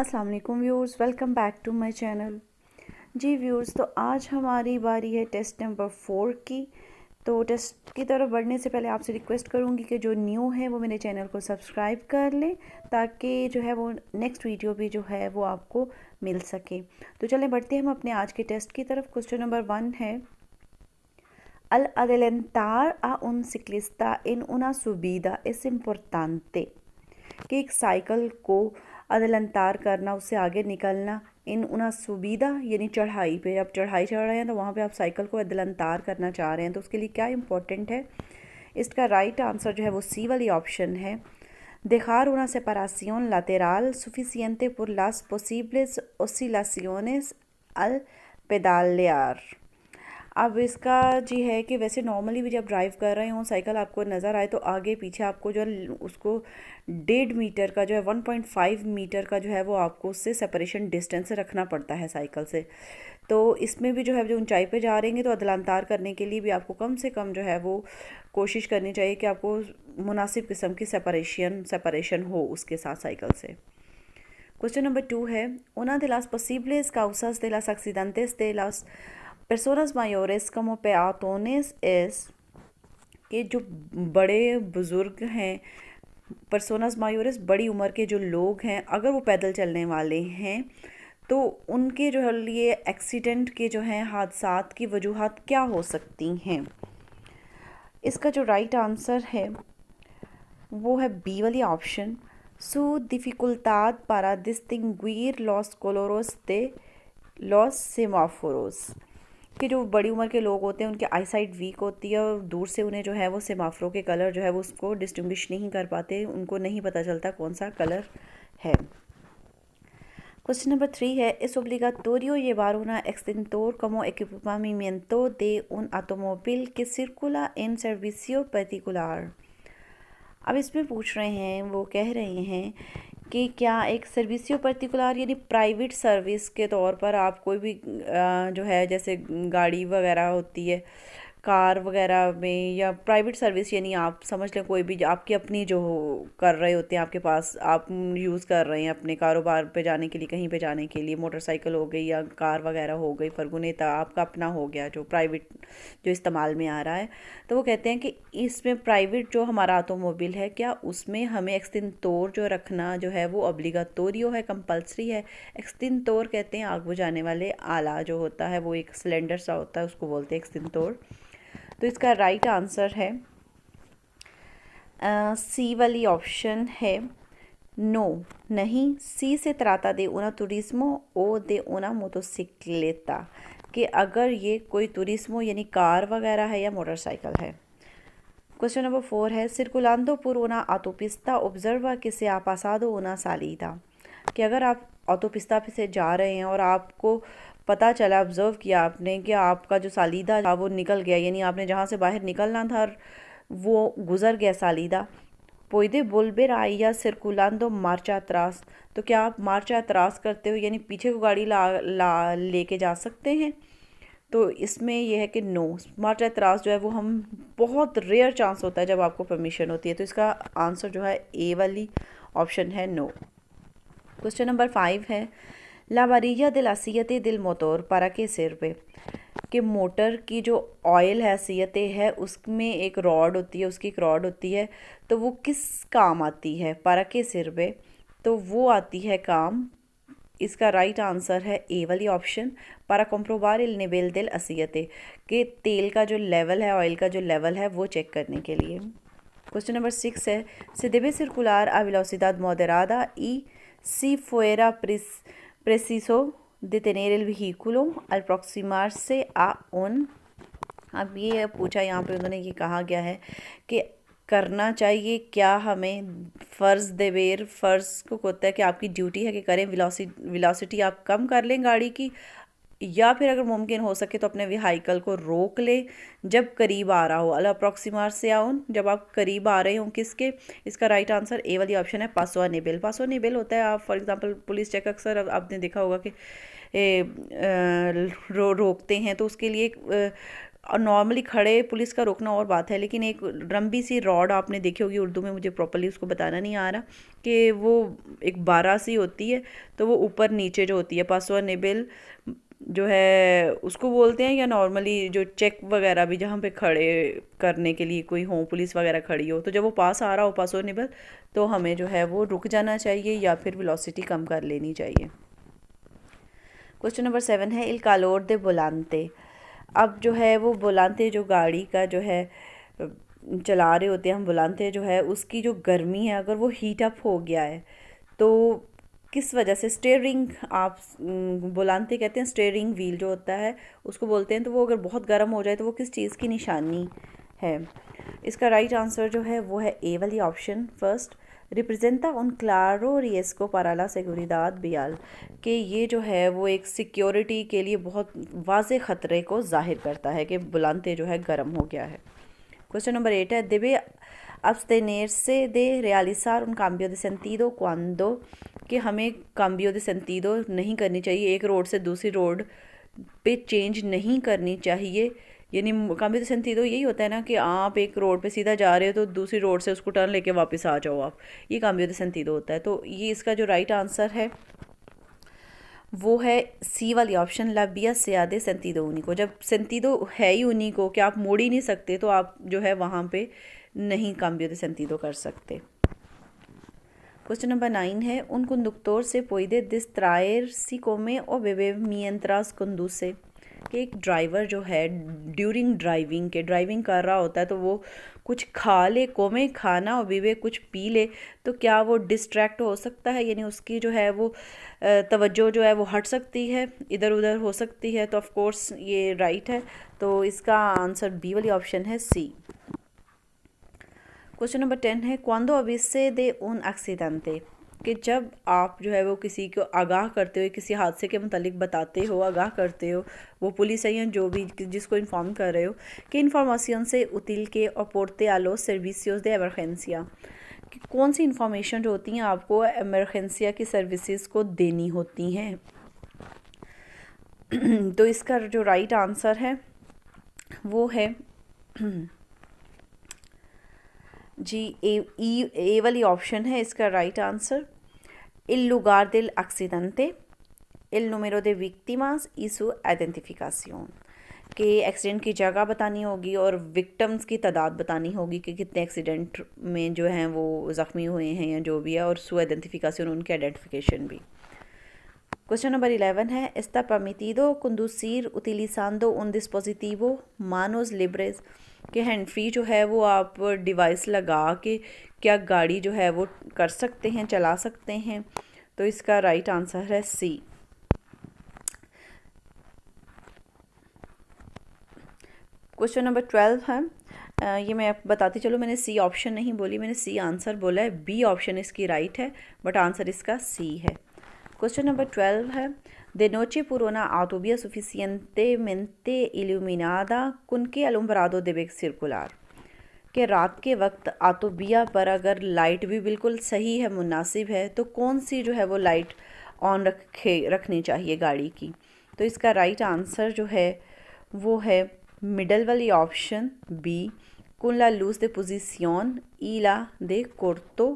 अस्सलाम वालेकुम viewers, welcome back to my channel. जी व्यूअर्स, तो आज हमारी बारी है टेस्ट नंबर 4 की। तो टेस्ट की तरफ बढ़ने से पहले आपसे रिक्वेस्ट करूंगी कि जो न्यू है वो मेरे चैनल को सब्सक्राइब कर लें ताकि जो है वो नेक्स्ट वीडियो भी जो है वो आपको मिल सके। तो चलें बढ़ते हैं हम अपने आज के टेस्ट की तरफ। क्वेश्चन नंबर 1 है Al adelantar a un ciclista en una subida es importante। कि एक साइकिल को अदलंतार करना, उससे आगे निकलना, इन उना सुबीदा यानी चढ़ाई पे, आप चढ़ाई चढ़ रहे हैं तो वहाँ पे आप साइकिल को अदलंतार करना चाह रहे हैं तो उसके लिए क्या इंपॉर्टेंट है। इसका राइट आंसर जो है वो सी वाली ऑप्शन है। dejar una separación lateral suficiente por las posibles oscilaciones al pedalear। अब इसका जी है कि वैसे नॉर्मली भी जब ड्राइव कर रहे हो साइकिल आपको नज़र आए तो आगे पीछे आपको जो है उसको 1.5 मीटर का जो है 1.5 मीटर का जो है वो आपको उससे सेपरेशन डिस्टेंस रखना पड़ता है साइकिल से। तो इसमें भी जो है जो ऊंचाई पे जा रहे हैं तो अदलांतार करने के लिए भी आपको कम से कम जो है वो कोशिश करनी चाहिए कि आपको मुनासिब किस्म की सेपरेशन हो उसके साथ साइकिल से। क्वेश्चन नंबर 2 है una de las posibles causas de las accidentes de las personas mayores como peatones es कि जो बड़े बुज़ुर्ग हैं, पर्सोनास मायोरस बड़ी उम्र के जो लोग हैं, अगर वो पैदल चलने वाले हैं तो उनके जो है लिए एक्सीडेंट के जो हैं हादसात की वजूहात क्या हो सकती हैं। इसका जो राइट आंसर है वो है बी वाली option. Su dificultad para distinguir los colores de los semáforos। कि जो बड़ी उम्र के लोग होते हैं उनकी आईसाइट वीक होती है और दूर से उन्हें जो है वो सेमाफोरों के कलर जो है वो उसको डिस्टिंग्विश नहीं कर पाते, उनको नहीं पता चलता कौन सा कलर है। क्वेश्चन नंबर 3 है es obligatorio llevar una extintor como equipamiento de un automóvil que circula en servicio particular। अब इसमें पूछ रहे हैं, वो कह रहे हैं कि क्या एक सर्विसियो पर्टिकुलर यानी प्राइवेट सर्विस के तौर पर आप कोई भी जो है जैसे गाड़ी वगैरह होती है कार वगैरह में, या प्राइवेट सर्विस यानी आप समझ लें कोई भी आपकी अपनी जो कर रहे होते हैं, आपके पास आप यूज़ कर रहे हैं अपने कारोबार पे जाने के लिए, कहीं पे जाने के लिए, मोटरसाइकिल हो गई या कार वगैरह हो गई, फरगुनेता आपका अपना हो गया जो प्राइवेट जो इस्तेमाल में आ रहा है। तो वो कहते हैं कि इसमें प्राइवेट जो हमारा ऑटोमोबाइल है क्या उसमें हमें एक्सटिंक्टोर जो रखना जो है वो ऑब्लिगाटोरियो है, कंपल्सरी है। एक्सटिंक्टोर कहते हैं आग बुझाने वाले आला जो होता है वो एक सिलेंडर सा होता है, उसको बोलते हैं एक्सटिंक्टोर। तो इसका राइट आंसर है सी वाली ऑप्शन है। नो नहीं, सी से trata de una turismo o de una motocicleta कि अगर ये कोई तुरिस्मो यानी कार वगैरह है या मोटरसाइकिल है। क्वेश्चन नंबर 4 है circulando por una autopista observa que se ha pasado una salida। कि अगर आप ऑटोपिस्ता पे से जा रहे हैं और आपको पता चला, ऑब्जर्व किया आपने कि आपका जो सालीदा था वो निकल गया, यानी आपने जहाँ से बाहर निकलना था वो गुज़र गया सालीदा। पुede volver a ella circulando marcha atrás। तो क्या आप मार्चा अतरास करते हो यानी पीछे को गाड़ी ला लेके जा सकते हैं। तो इसमें यह है कि नो, मार्चा अतरास जो है वो हम बहुत रेयर चांस होता है जब आपको परमिशन होती है। तो इसका आंसर जो है ए वाली ऑप्शन है, नो। क्वेश्चन नंबर 5 है La varilla del aceite del motor para qué sirve। कि मोटर की जो ऑयल हैसियतें है उसमें एक रॉड होती है, उसकी एक रॉड होती है, तो वो किस काम आती है। para qué sirve तो वो आती है काम, इसका राइट आंसर है ए वाली option para comprobar el nivel del aceite कि तेल का जो लेवल है, ऑयल का जो लेवल है वो चेक करने के लिए। क्वेश्चन नंबर 6 है se debe circular a velocidad moderada y si fuera preciso detener el vehículo al aproximarse a un। अब ये पूछा यहाँ पे उन्होंने ये कहा गया है कि करना चाहिए क्या हमें, फ़र्ज़ देवेर फ़र्ज़ को होता है कि आपकी ड्यूटी है कि करें, वेलोसिटी आप कम कर लें गाड़ी की, या फिर अगर मुमकिन हो सके तो अपने व्हीकल को रोक ले जब करीब आ रहा हो, अल अप्रॉक्सीमार से आउन जब आप करीब आ रहे हो किसके। इसका राइट आंसर ए वाली ऑप्शन है पासो आ निबेल। पासो निबेल होता है, आप फॉर एग्जांपल पुलिस चेक अक्सर आपने देखा होगा कि रोकते हैं तो उसके लिए नॉर्मली खड़े पुलिस का रोकना और बात है, लेकिन एक लंबी सी रॉड आपने देखी होगी, उर्दू में मुझे प्रॉपर्ली उसको बताना नहीं आ रहा, कि वो एक बारह सी होती है, तो वो ऊपर नीचे जो होती है पासो निबिल जो है उसको बोलते हैं, या नॉर्मली जो चेक वगैरह भी जहाँ पे खड़े करने के लिए कोई हो, पुलिस वगैरह खड़ी हो, तो जब वो पास आ रहा हो पासो निबल, तो हमें जो है वो रुक जाना चाहिए या फिर वेलोसिटी कम कर लेनी चाहिए। क्वेश्चन नंबर 7 है इल कालोर दे बोलानते। अब जो है वो बोलानते जो गाड़ी का जो है चला रहे होते हैं हम, बोलानते जो है उसकी जो गर्मी है अगर वो हीट अप हो गया है तो किस वजह से, स्टेयरिंग आप बोलानते कहते हैं, स्टेयरिंग व्हील जो होता है उसको बोलते हैं, तो वो अगर बहुत गर्म हो जाए तो वो किस चीज़ की निशानी है। इसका राइट आंसर जो है वो है ए वाली ऑप्शन फर्स्ट, रिप्रेजेंटा उन Claro रिएस्को para la seguridad vial, कि ये जो है वो एक सिक्योरिटी के लिए बहुत वाज़े ख़तरे को जाहिर करता है कि बुलानते जो है गर्म हो गया है। क्वेश्चन नंबर 8 है debe abstenerse de realizar un cambio de sentido cuando, कि हमें cambio de sentido नहीं करनी चाहिए, एक रोड से दूसरी रोड पे चेंज नहीं करनी चाहिए। यानी cambio de sentido यही होता है ना कि आप एक रोड पे सीधा जा रहे हो तो दूसरी रोड से उसको टर्न लेके वापस आ जाओ आप, ये cambio de sentido होता है। तो ये इसका जो राइट आंसर है वो है सी वाली ऑप्शन, ला विया सेयादे सेंतीदो उनिको। जब सेंतीदो है ही उनिको कि आप मोड़ ही नहीं सकते, तो आप जो है वहाँ पे नहीं cambio de sentido कर सकते। क्वेश्चन नंबर 9 है un conductor se puede distraer si come o bebe mientras conduce, कि एक ड्राइवर जो है ड्यूरिंग ड्राइविंग के ड्राइविंग कर रहा होता है तो वो कुछ खा ले, कोमे खाना और बीवे कुछ पी ले, तो क्या वो डिस्ट्रैक्ट हो सकता है, यानी उसकी जो है वो तवज्जो जो है वो हट सकती है, इधर उधर हो सकती है। तो ऑफ कोर्स ये राइट है, तो इसका आंसर बी वाली ऑप्शन है सी। क्वेश्चन नंबर 10 है cuando avise de un accidente, कि जब आप जो है वो किसी को आगाह करते हो, किसी हादसे के मुतालिक बताते हो, आगाह करते हो, वो पुलिस है या जो भी जिसको इन्फॉर्म कर रहे हो, कि इन्फॉर्मेशन से उतिल के अपोर्ते आ los servicios de emergencia, कि कौन सी इन्फॉर्मेशन जो होती हैं आपको एमरजेंसिया की सर्विसेज को देनी होती हैं। तो इसका जो राइट आंसर है वो है जी ए वाली ऑप्शन है इसका right answer, el lugar del accidente, el número de víctimas y su identificación, कि एक्सीडेंट की जगह बतानी होगी और विक्टिम्स की तादाद बतानी होगी कि कितने एक्सीडेंट में जो हैं वो ज़ख्मी हुए हैं या जो भी है, और su identificación, उनकी आइडेंटिफिकेशन भी। क्वेश्चन नंबर 11 है está permitido conducir utilizando un dispositivo manos libres, कि हैंड फ्री जो है वो आप डिवाइस लगा के क्या गाड़ी जो है वो कर सकते हैं, चला सकते हैं। तो इसका राइट आंसर है सी। क्वेश्चन नंबर 12 है, ये मैं बताती चलो, मैंने सी ऑप्शन नहीं बोली, मैंने सी आंसर बोला है, बी ऑप्शन इसकी राइट है, बट आंसर इसका सी है। क्वेश्चन नंबर 12 है de noche por una autovía suficientemente iluminada con que alumbrado debe circular, कि रात के वक्त आतोबिया पर अगर लाइट भी बिल्कुल सही है, मुनासिब है, तो कौन सी जो है वो लाइट ऑन रखनी चाहिए गाड़ी की। तो इसका राइट आंसर जो है वो है मिडल वाली option B, con la luz de posición y la de corto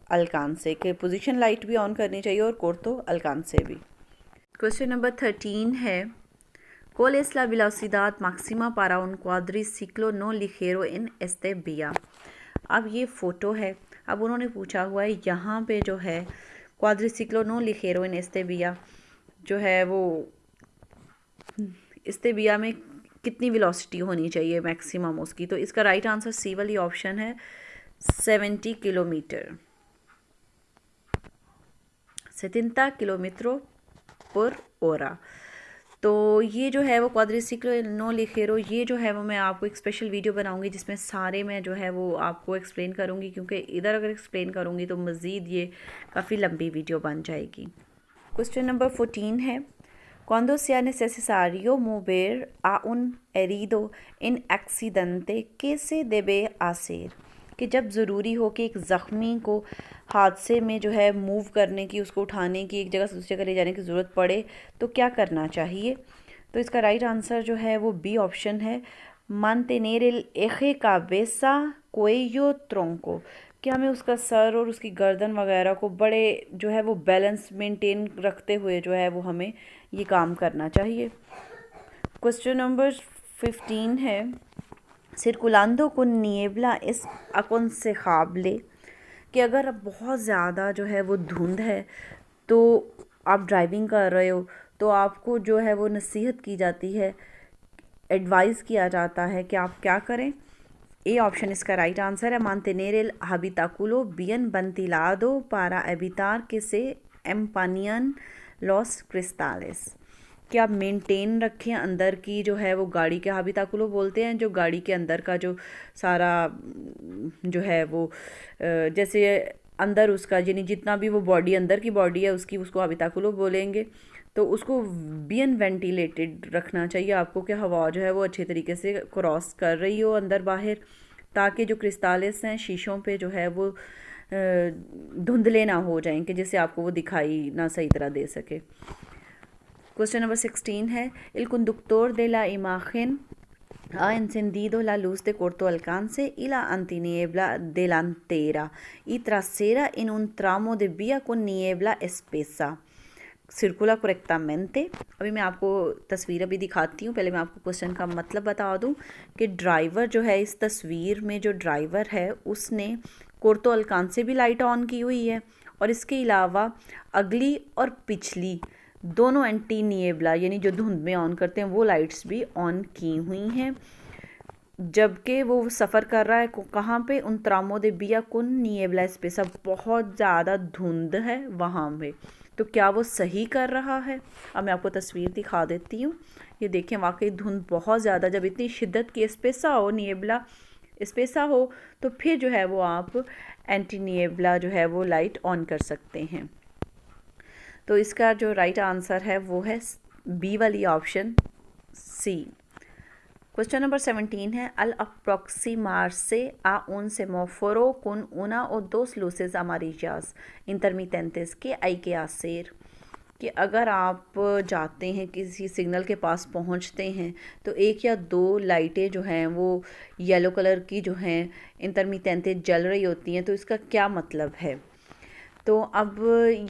alcance, के पोजीशन लाइट भी ऑन करनी चाहिए और corto alcance भी। क्वेश्चन नंबर 13 है ¿Cuál es la velocidad máxima para un cuadriciclo no ligero en este vía? अब ये photo है, अब उन्होंने पूछा हुआ है यहाँ पे जो है cuadriciclo no ligero en este vía जो है वो este vía में कितनी वेलोसिटी होनी चाहिए मैक्सिमम उसकी। तो इसका राइट आंसर सी वाली ऑप्शन है 70 किलोमीटर, 70 किलोमीटर पर ओरा। तो ये जो है वो क्वाड्रिसिक्लो नो लिखेरो, ये जो है वो मैं आपको एक स्पेशल वीडियो बनाऊंगी जिसमें सारे मैं जो है वो आपको एक्सप्लेन करूंगी, क्योंकि इधर अगर एक्सप्लेन करूंगी तो मज़ीद ये काफ़ी लंबी वीडियो बन जाएगी। क्वेश्चन नंबर 14 है Cuando sea necesario mover a un herido en accidente, ¿qué se debe hacer? कि जब ज़रूरी हो कि एक ज़ख्मी को हादसे में जो है मूव करने की, उसको उठाने की, एक जगह से दूसरी जगह ले जाने की ज़रूरत पड़े तो क्या करना चाहिए। तो इसका राइट आंसर जो है वो बी ऑप्शन है, mantener el eje cabeza cuello tronco, कि हमें उसका सर और उसकी गर्दन वगैरह को बड़े जो है वो बैलेंस मेंटेन रखते हुए जो है वो हमें ये काम करना चाहिए। क्वेश्चन नंबर 15 है, circulando con niebla es aconsejable, कि अगर बहुत ज़्यादा जो है वो धुंध है तो आप ड्राइविंग कर रहे हो तो आपको जो है वो नसीहत की जाती है, एडवाइस किया जाता है कि आप क्या करें। ए ऑप्शन इसका राइट आंसर है, mantener el habitáculo bien ventilado para evitar que se empañen los cristales, कि आप मेंटेन रखें अंदर की जो है वो गाड़ी के हाबिताकुलो बोलते हैं, जो गाड़ी के अंदर का जो सारा जो है वो जैसे अंदर उसका यानी जितना भी वो बॉडी अंदर की बॉडी है उसकी, उसको हाबिताकुलो बोलेंगे। तो उसको बियन वेंटिलेटेड रखना चाहिए आपको, कि हवा जो है वो अच्छे तरीके से क्रॉस कर रही हो अंदर बाहर, ताकि जो क्रिस्टालिस हैं शीशों पे जो है वो धुंधले ना हो जाएं, कि जिससे आपको वो दिखाई ना सही तरह दे सके। क्वेश्चन नंबर 16 है, el conductor de la imagen ha encendido la luz de corto alcance y la antiniebla delantera y trasera en un tramo de vía con niebla espesa, circula correctamente। अभी मैं आपको तस्वीर अभी दिखाती हूँ, पहले मैं आपको क्वेश्चन का मतलब बता दूँ कि ड्राइवर जो है इस तस्वीर में जो ड्राइवर है उसने कोर्तो अलकान से भी लाइट ऑन की हुई है, और इसके अलावा अगली और पिछली दोनों एंटी निएबला यानी जो धुंध में ऑन करते हैं वो लाइट्स भी ऑन की हुई हैं, जबकि वो सफ़र कर रहा है कहाँ पे, उन त्रामो दे बिया कुन निएबला स्पेसा, बहुत ज़्यादा धुंध है वहाँ पे। तो क्या वो सही कर रहा है? अब मैं आपको तस्वीर दिखा देती हूँ। ये देखें, वाकई धुंध बहुत ज़्यादा, जब इतनी शिद्दत की स्पेसा हो, निएबला स्पेसा हो, तो फिर जो है वो आप एंटी निएबला जो है वो लाइट ऑन कर सकते हैं। तो इसका जो राइट आंसर है वो है बी वाली ऑप्शन सी। क्वेश्चन नंबर 17 है, al aproximarse a un semáforo con una o dos luces amarillas intermitentes, ¿qué hay que hacer? कि अगर आप जाते हैं किसी सिग्नल के पास पहुंचते हैं तो एक या दो लाइटें जो हैं वो येलो कलर की जो हैं इंटरमिटेंटे जल रही होती हैं, तो इसका क्या मतलब है? तो अब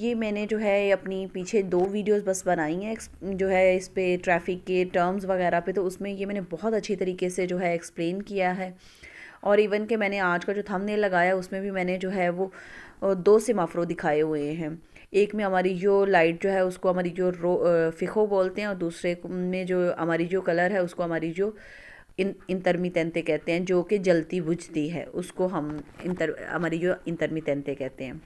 ये मैंने जो है अपनी पीछे 2 वीडियोस बस बनाई हैं जो है इस पे ट्रैफिक के टर्म्स वगैरह पे, तो उसमें ये मैंने बहुत अच्छी तरीके से जो है एक्सप्लेन किया है। और इवन के मैंने आज का जो थंबनेल लगाया उसमें भी मैंने जो है वो 2 सेमाफोर दिखाए हुए हैं। एक में हमारी जो लाइट जो है उसको हमारी जो फिको बोलते हैं, और दूसरे में जो हमारी जो कलर है उसको हमारी जो इंटरमिटेंटे कहते हैं, जो कि जलती बुझती है, उसको हम हमारी जो इंटरमिटेंटे कहते हैं।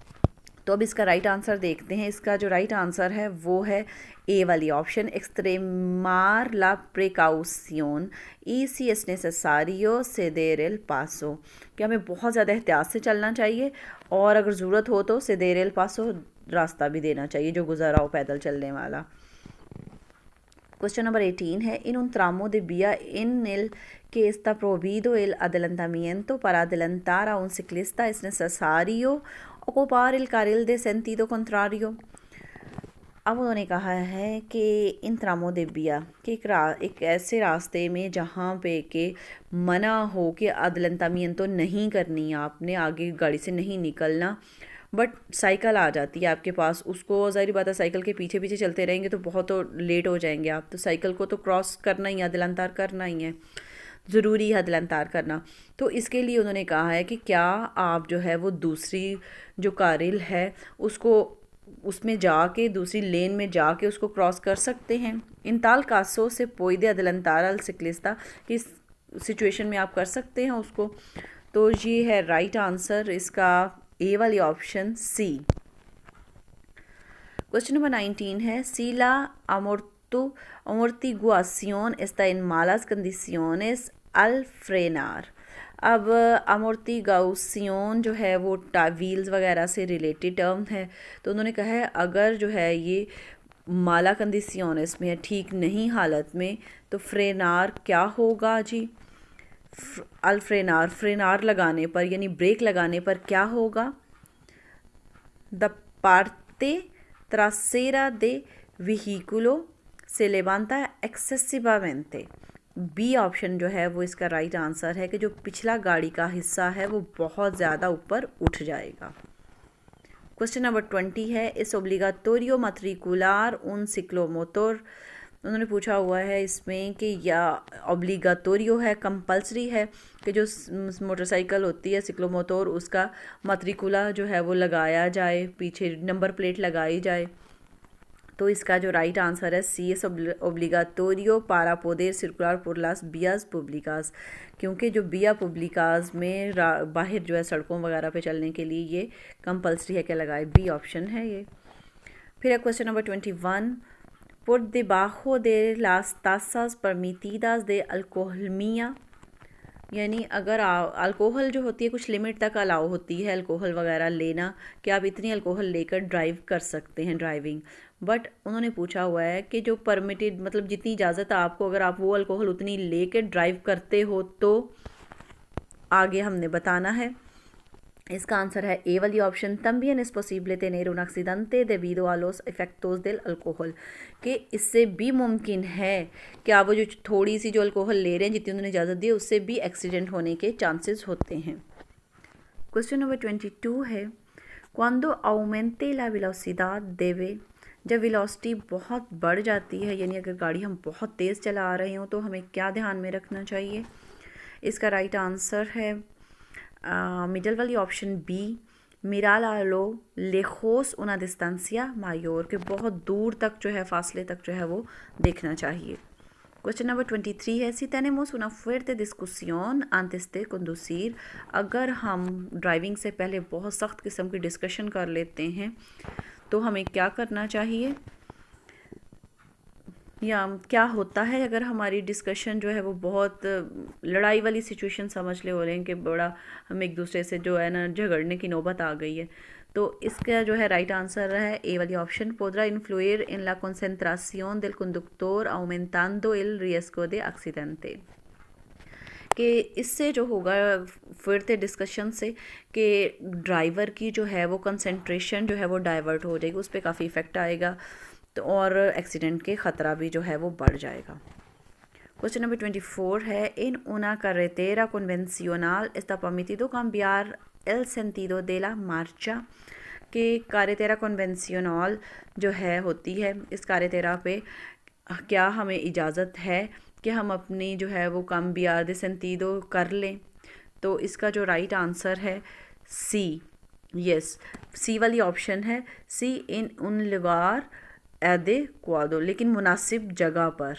तो अब इसका राइट आंसर देखते हैं। इसका जो राइट आंसर है वो है ए वाली ऑप्शन, एक्सट्रेमार ला precaution y si es necesario ceder el paso, कि हमें बहुत ज़्यादा एहतियात से चलना चाहिए, और अगर ज़रूरत हो तो ceder el paso रास्ता भी देना चाहिए जो गुजर रहा हो पैदल चलने वाला। क्वेश्चन नंबर 18 है, इन un tramo de vía en el que está prohibido el adelantamiento para adelantar a un ciclista es necesario ocupar el carril de sentido contrario। अब उन्होंने कहा है कि इन त्रामो दे बिया कि एक ऐसे रास्ते में जहाँ पे के मना हो कि अदलंतामियन तो नहीं करनी, आपने आगे गाड़ी से नहीं निकलना, बट साइकिल आ जाती है आपके पास, उसको ज़ाहिर बात है साइकिल के पीछे पीछे चलते रहेंगे तो बहुत तो लेट हो जाएंगे आप, तो साइकिल को तो क्रॉस करना ही है, अदलंतार करना ही है, ज़रूरी है अदलंतार करना। तो इसके लिए उन्होंने कहा है कि क्या आप जो है वो दूसरी जो कारिल है उसको उसमें जाके दूसरी लेन में जाके उसको क्रॉस कर सकते हैं। इन ताल कासों से पोइदे अदलंतार अल सिक्लिस्ता, किस सिचुएशन में आप कर सकते हैं उसको। तो ये है राइट आंसर इसका ए वाली ऑप्शन सी। क्वेश्चन नंबर 19 है, सीला amortiguación está en malas condiciones al frenar। अब amortiguación जो है वो व्हील्स वगैरह से रिलेटेड टर्म है, तो उन्होंने कहा है अगर जो है ये माला कंडीशंस में है, ठीक नहीं हालत में, तो फ्रेनार क्या होगा जी? अल फ्रेनार लगाने पर यानी ब्रेक लगाने पर क्या होगा? द पार्टे trasera de vehículo se levanta excesivamente, B option जो है वो इसका राइट आंसर है कि जो पिछला गाड़ी का हिस्सा है वो बहुत ज़्यादा ऊपर उठ जाएगा। क्वेश्चन नंबर 20 है, इस ओब्लिगाटोरियो माट्रिकुलार उन सिक्लोमोटर, उन्होंने पूछा हुआ है इसमें कि या ऑब्लिगाटोरियो है, कंपल्सरी है कि जो मोटरसाइकिल होती है सिक्लोमोटर उसका माट्रिकुला जो है वो लगाया जाए, पीछे नंबर प्लेट लगाई जाए। तो इसका जो राइट आंसर है सी एस ओब्लिगाटोरियो पारा पोदेर circular por las vías públicas, क्योंकि जो बिया पब्लिकाज में बाहर जो है सड़कों वगैरह पे चलने के लिए ये कंपल्सरी है कि लगाए। बी ऑप्शन है ये। फिर है question number 21, por debajo de las tasas permitidas de alcoholmia, यानी अगर अल्कोहल जो होती है कुछ लिमिट तक अलाउ होती है अल्कोहल वगैरह लेना कि आप इतनी अल्कोहल लेकर ड्राइव कर सकते हैं ड्राइविंग, बट उन्होंने पूछा हुआ है कि जो परमिटेड मतलब जितनी इजाज़त है आपको, अगर आप वो अल्कोहल उतनी लेकर ड्राइव करते हो तो आगे हमने बताना है। इसका आंसर है ए वाली option, también es posible tener un accidente debido a los efectos del alcohol, कि इससे भी मुमकिन है कि आप वो जो थोड़ी सी जो अल्कोहल ले रहे हैं जितनी उन्होंने इजाज़त दी है उससे भी एक्सीडेंट होने के चांसेस होते हैं। क्वेश्चन नंबर 22 है, cuando aumente la velocidad debe, जब वेलोसिटी बहुत बढ़ जाती है यानी अगर गाड़ी हम बहुत तेज़ चला रहे हो तो हमें क्या ध्यान में रखना चाहिए। इसका राइट आंसर है मिडल वाली ऑप्शन बी, मिराल a lo lejos una distancia mayor, के बहुत दूर तक जो है फासले तक जो है वो देखना चाहिए। क्वेश्चन नंबर 23 है, si tenemos una fuerte discusión antes de conducir, अगर हम ड्राइविंग से पहले बहुत सख्त किस्म की डिस्कशन कर लेते हैं तो हमें क्या करना चाहिए, या क्या होता है अगर हमारी डिस्कशन जो है वो बहुत लड़ाई वाली सिचुएशन समझ ले हो रहे हैं कि बड़ा हम एक दूसरे से जो है ना झगड़ने की नौबत आ गई है। तो इसका जो है राइट आंसर है ए वाली option, podrá influir en la concentración del conductor aumentando el riesgo de accidente, कि इससे जो होगा फिर थे डिस्कशन से कि ड्राइवर की जो है वो कंसंट्रेशन जो है वो डाइवर्ट हो जाएगी, उस पर काफ़ी इफ़ेक्ट आएगा तो और एक्सीडेंट के ख़तरा भी जो है वो बढ़ जाएगा। क्वेश्चन नंबर 24 है, इन una carretera convencional está permitido cambiar el sentido de la marcha, कि carretera convencional जो है होती है इस carretera पे क्या हमें इजाज़त है कि हम अपनी जो है वो cambiar de sentido कर लें। तो इसका जो राइट आंसर है सी, यस सी वाली ऑप्शन है, सी इन उन lugar adecuado, लेकिन मुनासिब जगह पर।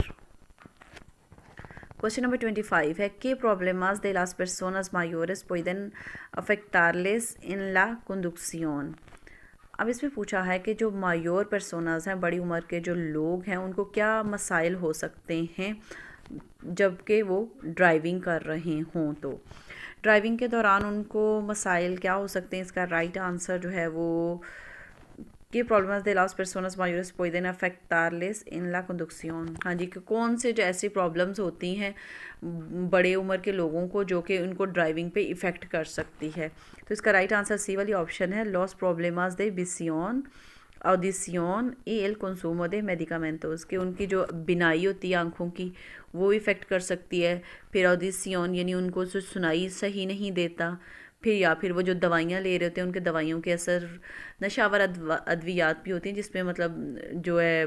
क्वेश्चन नंबर 25 है, ¿qué problemas de las personas mayores pueden afectarles en la conducción? अब इसमें पूछा है कि जो मायोर पर्सोनाज हैं, बड़ी उम्र के जो लोग हैं, उनको क्या मसाइल हो सकते हैं जबकि वो ड्राइविंग कर रहे हों। तो ड्राइविंग के दौरान उनको मसाइल क्या हो सकते हैं, इसका राइट आंसर जो है वो ¿qué problemas de las personas mayores pueden afectarles en la conducción? हाँ जी, कि कौन से जो ऐसी प्रॉब्लम्स होती हैं बड़े उम्र के लोगों को जो कि उनको ड्राइविंग पे इफ़ेक्ट कर सकती है। तो इसका राइट आंसर सी वाली ऑप्शन है, los problemas de visión, audición y el consumo de medicamentos, कि उनकी जो बिनाई होती है आँखों की वो इफ़ेक्ट कर सकती है। फिर audición यानी उनको जो सुनाई सही नहीं देता, फिर या फिर वो जो दवाइयाँ ले रहे होते हैं उनके दवाइयों के असर, नशावर अद्वियात भी होती हैं जिसमें मतलब जो है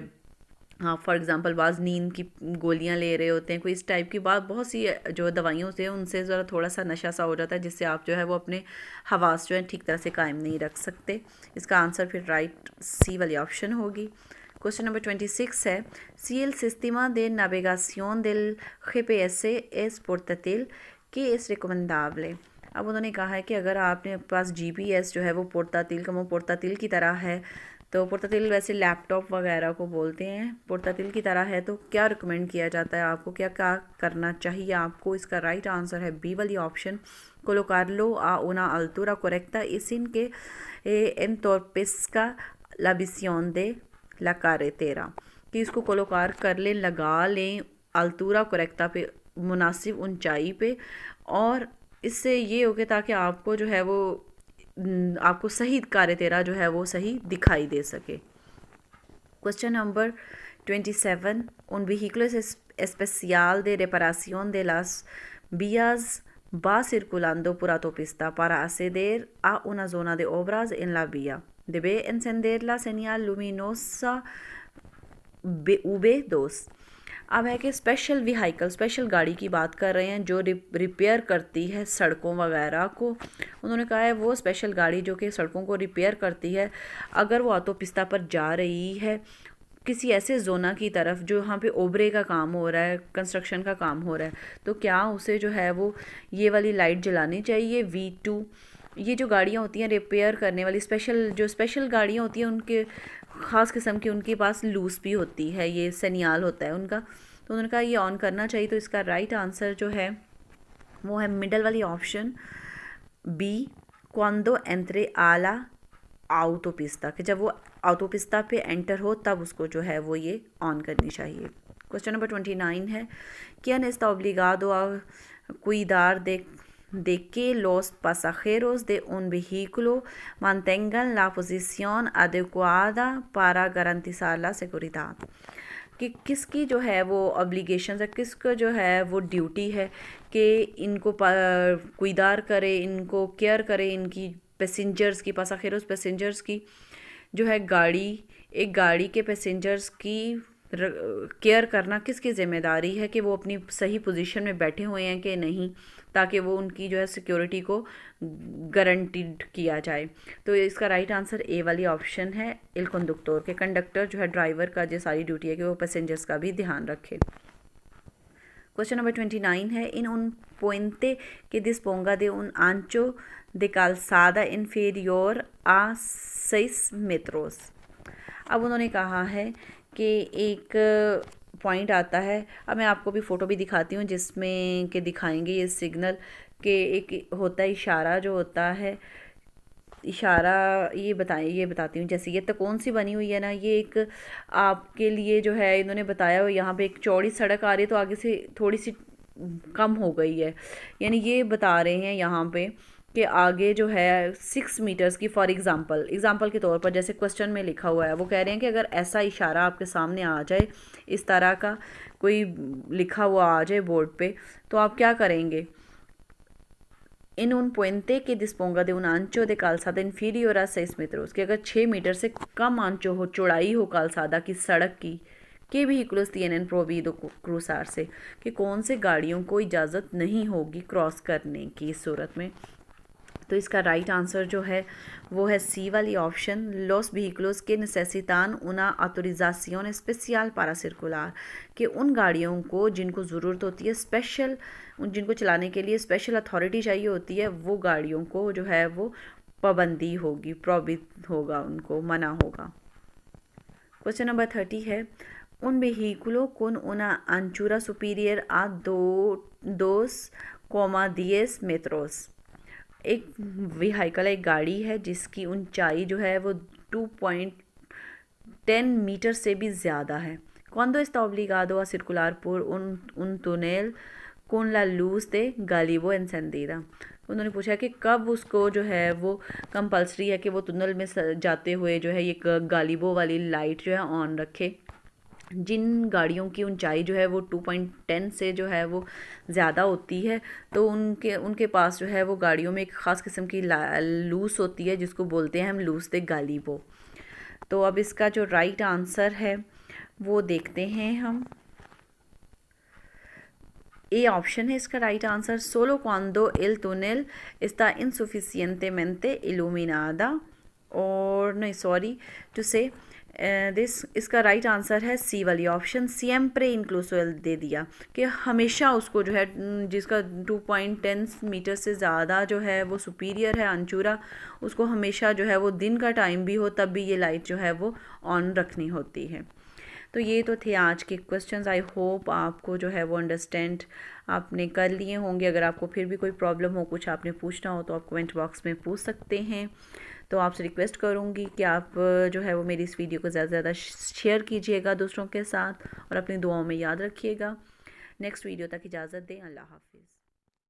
हाँ फॉर एग्ज़ाम्पल बाज़ नींद की गोलियाँ ले रहे होते हैं, कोई इस टाइप की बात, बहुत सी जो दवाइयाँ होती हैं उनसे ज़रा थोड़ा सा नशा सा हो जाता है जिससे आप जो है वो अपने हवास जो है ठीक तरह से कायम नहीं रख सकते। इसका आंसर फिर राइट सी वाली ऑप्शन होगी। क्वेश्चन नंबर 26 है, si el sistema de navegación del GPS es portátil, ¿qué es recomendable? अब उन्होंने कहा है कि अगर आपने पास GPS जो है वो पोर्टातिल की तरह है, तो पोर्टातिल वैसे लैपटॉप वगैरह को बोलते हैं, पोर्टातिल की तरह है, तो क्या रिकमेंड किया जाता है आपको, क्या क्या करना चाहिए आपको। इसका राइट आंसर है बी वाली option, colocarlo a una altura correcta y sin que entorpezca la visión de la carretera, कि इसको कोलोकार कर लें, लगा लें अल्तूरा कोरेक्टा पे, मुनासिब ऊंचाई पे, और इससे ये हो गया ताकि आपको जो है वो आपको सही carretera जो है वो सही दिखाई दे सके। क्वेश्चन नंबर 27, उन vehículos especial de reparación de las vías va circulando por autopista para acceder a una zona de obras en la vía. Debe encender la señal luminosa V2। अब है कि स्पेशल व्हीकल, स्पेशल गाड़ी की बात कर रहे हैं जो रिपेयर करती है सड़कों वगैरह को। उन्होंने कहा है वो स्पेशल गाड़ी जो कि सड़कों को रिपेयर करती है, अगर वो ऑटोपिस्ता पर जा रही है किसी ऐसे जोना की तरफ जो यहाँ पे ओबरे का काम हो रहा है, कंस्ट्रक्शन का काम हो रहा है, तो क्या उसे जो है वो ये वाली लाइट जलानी चाहिए V2। ये जो गाड़ियाँ होती हैं रिपेयर करने वाली स्पेशल गाड़ियाँ होती हैं, उनके ख़ास किस्म की उनके पास लूज भी होती है, ये सनियाल होता है उनका, तो उन्होंने कहा ये ऑन करना चाहिए। तो इसका राइट आंसर जो है वो है मिडल वाली ऑप्शन B, क्वांदो एंट्रे आला autopista, कि जब वो autopista पे एंटर हो तब उसको जो है वो ये ऑन करनी चाहिए। क्वेश्चन नंबर 29 है, ¿quién está obligado a cuidar de que los pasajeros de un vehículo mantengan la posición adecuada para garantizar la seguridad? कि किसकी जो है वो ऑब्लिगेशन है, किसका जो है वो ड्यूटी है कि इनको कुइदार करे, इनको केयर करे, इनकी पैसेंजर्स की, पासाखेरोस पैसेंजर्स की जो है एक गाड़ी के पैसेंजर्स की केयर करना किसकी ज़िम्मेदारी है कि वो अपनी सही पोजीशन में बैठे हुए हैं कि नहीं, ताकि वो उनकी जो है सिक्योरिटी को गारंटीड किया जाए। तो इसका राइट आंसर ए वाली ऑप्शन है, एल कंडक्टर, के कंडक्टर जो है ड्राइवर का जो सारी ड्यूटी है कि वो पैसेंजर्स का भी ध्यान रखे। क्वेश्चन नंबर 29 है, इन उन puente que disponga de un ancho de calzada inferior a 6 metros। अब उन्होंने कहा है कि एक पॉइंट आता है, अब मैं आपको भी फ़ोटो भी दिखाती हूँ जिसमें कि दिखाएंगे ये सिग्नल के एक होता है इशारा, जो होता है इशारा ये बताती हूँ। जैसे ये तो कौन सी बनी हुई है ना, ये एक आपके लिए जो है इन्होंने बताया हो, यहाँ पे एक चौड़ी सड़क आ रही है तो आगे से थोड़ी सी कम हो गई है, यानी ये बता रहे हैं यहाँ पे कि आगे जो है 6 मीटर्स की, फॉर एग्ज़ाम्पल के तौर पर जैसे क्वेश्चन में लिखा हुआ है, वो कह रहे हैं कि अगर ऐसा इशारा आपके सामने आ जाए, इस तरह का कोई लिखा हुआ आ जाए बोर्ड पे, तो आप क्या करेंगे। इन उन puente que disponga de un ancho de calzada inferior a 6 metros, कि अगर 6 मीटर से कम आंचो हो, चौड़ाई हो कालसादा की, सड़क की, के vehículos tienen prohibido cruzarse, कि कौन से गाड़ियों को इजाज़त नहीं होगी क्रॉस करने की सूरत में। तो इसका राइट आंसर जो है वो है सी वाली option, los vehículos que necesitan una autorización especial para circular, कि उन गाड़ियों को जिनको ज़रूरत होती है स्पेशल, जिनको चलाने के लिए स्पेशल अथॉरिटी चाहिए होती है, वो गाड़ियों को जो है वो पाबंदी होगी, प्रोहिबिट होगा, उनको मना होगा। क्वेश्चन नंबर 30 है, un vehículo con una anchura superior a 2,10 metros, एक व्हीकल, एक गाड़ी है जिसकी ऊंचाई जो है वो 2.10 मीटर से भी ज़्यादा है। Cuando está obligado a circular por un túnel con la luz de galibo encendida, उन्होंने पूछा कि कब उसको जो है वो कंपल्सरी है कि वो टनल में जाते हुए जो है ये गालिबो वाली लाइट जो है ऑन रखे। जिन गाड़ियों की ऊंचाई जो है वो 2.10 से जो है वो ज़्यादा होती है, तो उनके पास जो है वो गाड़ियों में एक ख़ास किस्म की लूस होती है जिसको बोलते हैं हम लूस दे गालिबो। तो अब इसका जो राइट आंसर है वो देखते हैं हम, ए ऑप्शन है इसका right answer, solo cuando el túnel está insuficientemente iluminada, और नहीं सॉरी टू से इसका राइट आंसर है सी वाली ऑप्शन, siempre incluso दे दिया कि हमेशा उसको जो है जिसका 2.10 मीटर से ज़्यादा जो है वो सुपीरियर है अंचूरा, उसको हमेशा जो है वो दिन का टाइम भी हो तब भी ये लाइट जो है वो ऑन रखनी होती है। तो ये तो थे आज के क्वेश्चंस। आई होप आपको जो है वो अंडरस्टैंड आपने कर लिए होंगे। अगर आपको फिर भी कोई प्रॉब्लम हो, कुछ आपने पूछना हो, तो आप कमेंट बॉक्स में पूछ सकते हैं। तो आपसे रिक्वेस्ट करूँगी कि आप जो है वो मेरी इस वीडियो को ज़्यादा से ज़्यादा शेयर कीजिएगा दूसरों के साथ, और अपनी दुआओं में याद रखिएगा। नेक्स्ट वीडियो तक इजाज़त दें। अल्लाह हाफिज़।